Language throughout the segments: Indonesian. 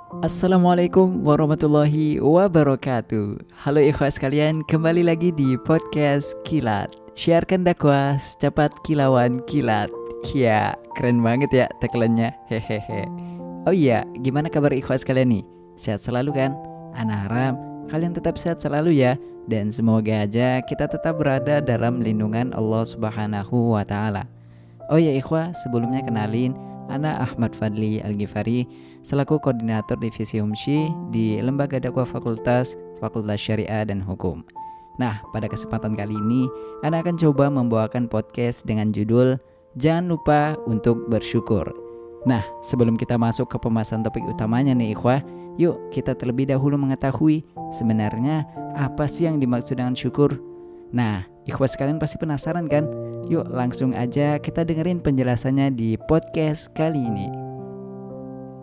Assalamualaikum warahmatullahi wabarakatuh. Halo ikhwas sekalian, kembali lagi di podcast Kilat. Siarkan dakwah, cepat kilauan kilat. Ya, keren banget ya tagline-nya. Hehehe. Oh iya, gimana kabar ikhwas sekalian nih? Sehat selalu kan? Ana harap kalian tetap sehat selalu ya. Dan semoga aja kita tetap berada dalam lindungan Allah Subhanahu wa Ta'ala. Oh ya ikhwah, sebelumnya kenalin, Ana Ahmad Fadli Al-Ghifari selaku koordinator divisi Humsi di Lembaga Dakwah Fakultas Syariah dan Hukum. Nah, pada kesempatan kali ini Ana akan coba membawakan podcast dengan judul Jangan Lupa Untuk Bersyukur. Nah, sebelum kita masuk ke pembahasan topik utamanya nih ikhwah, yuk kita terlebih dahulu mengetahui sebenarnya apa sih yang dimaksud dengan syukur. Nah, ikhwah sekalian pasti penasaran kan? Yuk langsung aja kita dengerin penjelasannya di podcast kali ini.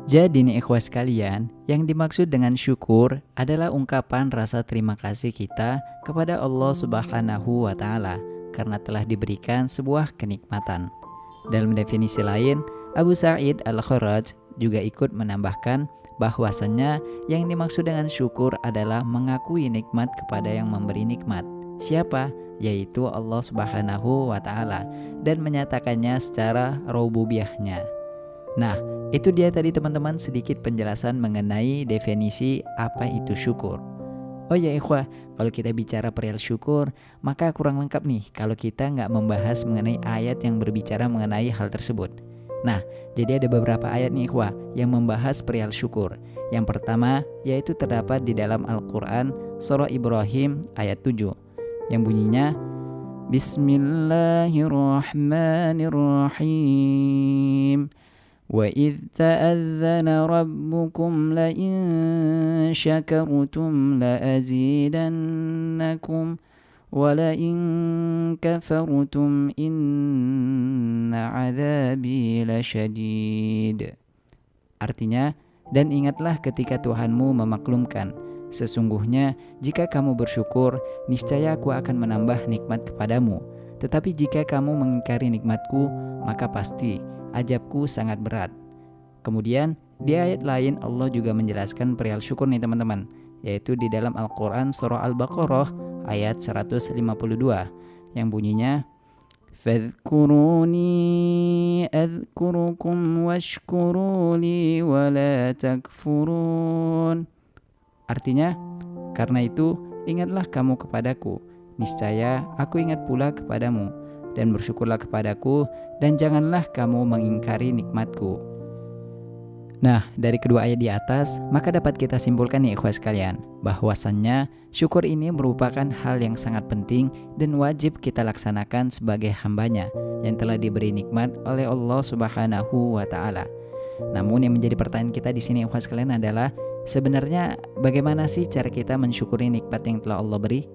Jadi nih ikhwah sekalian, yang dimaksud dengan syukur adalah ungkapan rasa terima kasih kita kepada Allah Subhanahu wa Ta'ala karena telah diberikan sebuah kenikmatan. Dalam definisi lain, Abu Sa'id Al-Kharraj juga ikut menambahkan bahwasannya yang dimaksud dengan syukur adalah mengakui nikmat kepada yang memberi nikmat. Siapa? Yaitu Allah Subhanahu wa Ta'ala, dan menyatakannya secara rububiyahnya. Nah, itu dia tadi teman-teman sedikit penjelasan mengenai definisi apa itu syukur. Oh ya ikhwah, kalau kita bicara perihal syukur, maka kurang lengkap nih kalau kita nggak membahas mengenai ayat yang berbicara mengenai hal tersebut. Nah, jadi ada beberapa ayat nih ikhwah yang membahas perihal syukur. Yang pertama yaitu terdapat di dalam Al-Quran surah Ibrahim ayat 7 yang bunyinya Bismillahirrahmanirrahim. Wa idh ta'adzana rabbukum la in syakartum la azidannakum wa la in kafartum inna adzabi lasyadid. Artinya, dan ingatlah ketika Tuhanmu memaklumkan, sesungguhnya jika kamu bersyukur, niscaya aku akan menambah nikmat kepadamu. Tetapi jika kamu mengingkari nikmatku, maka pasti azabku sangat berat. Kemudian di ayat lain Allah juga menjelaskan perihal syukur nih teman-teman, yaitu di dalam Al-Quran surah Al-Baqarah ayat 152 yang bunyinya Fadhkuruni adhkurukum washkuruli wa la takfurun. Artinya, karena itu ingatlah kamu kepadaku, niscaya aku ingat pula kepadamu, dan bersyukurlah kepadaku, dan janganlah kamu mengingkari nikmatku. Nah, dari kedua ayat di atas, maka dapat kita simpulkan nih ikhwah sekalian, bahwasannya syukur ini merupakan hal yang sangat penting dan wajib kita laksanakan sebagai hambanya yang telah diberi nikmat oleh Allah Subhanahu wa Ta'ala. Namun yang menjadi pertanyaan kita di sini ikhwah sekalian adalah, sebenarnya bagaimana sih cara kita mensyukuri nikmat yang telah Allah beri?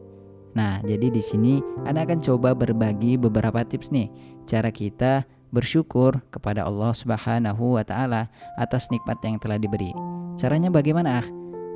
Nah, jadi di sini Anda akan coba berbagi beberapa tips nih, cara kita bersyukur kepada Allah Subhanahu wa Ta'ala atas nikmat yang telah diberi. Caranya bagaimana?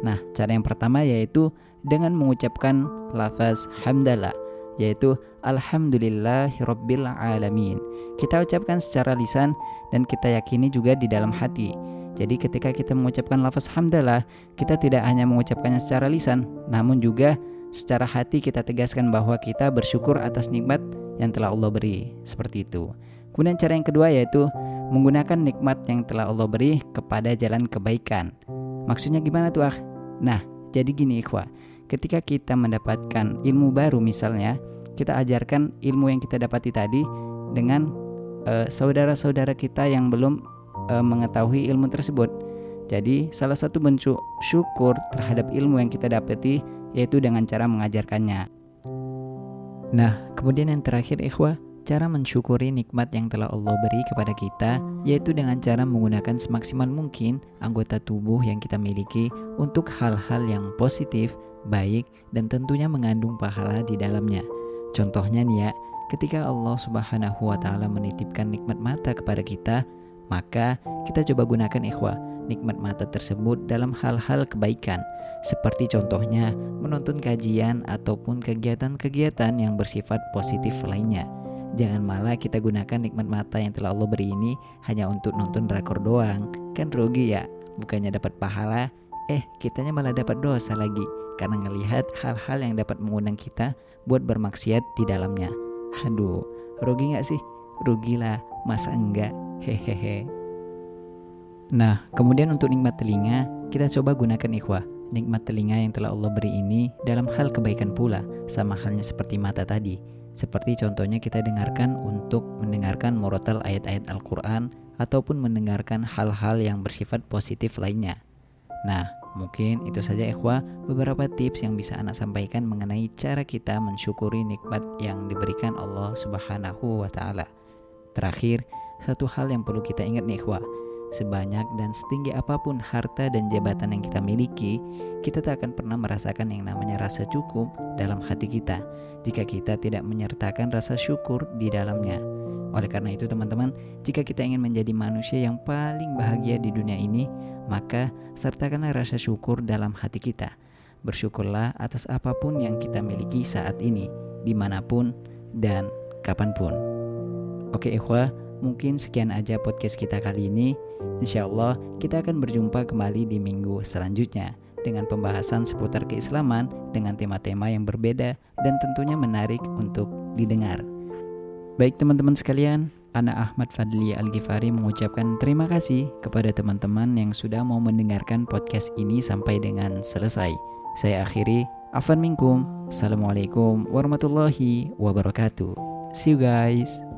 Nah, cara yang pertama yaitu dengan mengucapkan lafaz hamdalah, yaitu alhamdulillahirabbil alamin. Kita ucapkan secara lisan dan kita yakini juga di dalam hati. Jadi ketika kita mengucapkan lafaz hamdalah, kita tidak hanya mengucapkannya secara lisan, namun juga secara hati kita tegaskan bahwa kita bersyukur atas nikmat yang telah Allah beri. Seperti itu. Kemudian cara yang kedua yaitu menggunakan nikmat yang telah Allah beri kepada jalan kebaikan. Maksudnya gimana tuh ah? Nah, jadi gini ikhwah, ketika kita mendapatkan ilmu baru misalnya, kita ajarkan ilmu yang kita dapati tadi dengan saudara-saudara kita yang belum mengetahui ilmu tersebut. Jadi salah satu bentuk syukur terhadap ilmu yang kita dapati yaitu dengan cara mengajarkannya. Nah, kemudian yang terakhir ikhwah, cara mensyukuri nikmat yang telah Allah beri kepada kita yaitu dengan cara menggunakan semaksimal mungkin anggota tubuh yang kita miliki untuk hal-hal yang positif, baik, dan tentunya mengandung pahala di dalamnya. Contohnya nih ya, ketika Allah Subhanahu wa Ta'ala menitipkan nikmat mata kepada kita, maka kita coba gunakan ikhwah nikmat mata tersebut dalam hal-hal kebaikan, seperti contohnya menonton kajian ataupun kegiatan-kegiatan yang bersifat positif lainnya. Jangan malah kita gunakan nikmat mata yang telah Allah beri ini hanya untuk nonton drakor doang, kan rugi ya. bukannya dapat pahala, kitanya malah dapat dosa lagi karena ngelihat hal-hal yang dapat mengundang kita buat bermaksiat di dalamnya. Aduh, rugi gak sih? Rugilah, masa enggak? Hehehe. Nah, kemudian untuk nikmat telinga, kita coba gunakan ikhwah. Nikmat telinga yang telah Allah beri ini dalam hal kebaikan pula, sama halnya seperti mata tadi. Seperti contohnya kita dengarkan untuk mendengarkan murotal ayat-ayat Al-Quran ataupun mendengarkan hal-hal yang bersifat positif lainnya. Nah, mungkin itu saja ikhwah beberapa tips yang bisa anak sampaikan mengenai cara kita mensyukuri nikmat yang diberikan Allah Subhanahu wa Ta'ala. Terakhir, satu hal yang perlu kita ingat nih ikhwah, sebanyak dan setinggi apapun harta dan jabatan yang kita miliki, kita tak akan pernah merasakan yang namanya rasa cukup dalam hati kita jika kita tidak menyertakan rasa syukur di dalamnya. Oleh karena itu teman-teman, jika kita ingin menjadi manusia yang paling bahagia di dunia ini, maka sertakanlah rasa syukur dalam hati kita. Bersyukurlah atas apapun yang kita miliki saat ini, dimanapun dan kapanpun. Oke ikhwah, mungkin sekian aja podcast kita kali ini. Insya Allah kita akan berjumpa kembali di minggu selanjutnya dengan pembahasan seputar keislaman dengan tema-tema yang berbeda dan tentunya menarik untuk didengar. Baik teman-teman sekalian, Ana Ahmad Fadli Al-Ghifari mengucapkan terima kasih kepada teman-teman yang sudah mau mendengarkan podcast ini sampai dengan selesai. Saya akhiri, afwan minkum. Assalamualaikum warahmatullahi wabarakatuh. See you guys.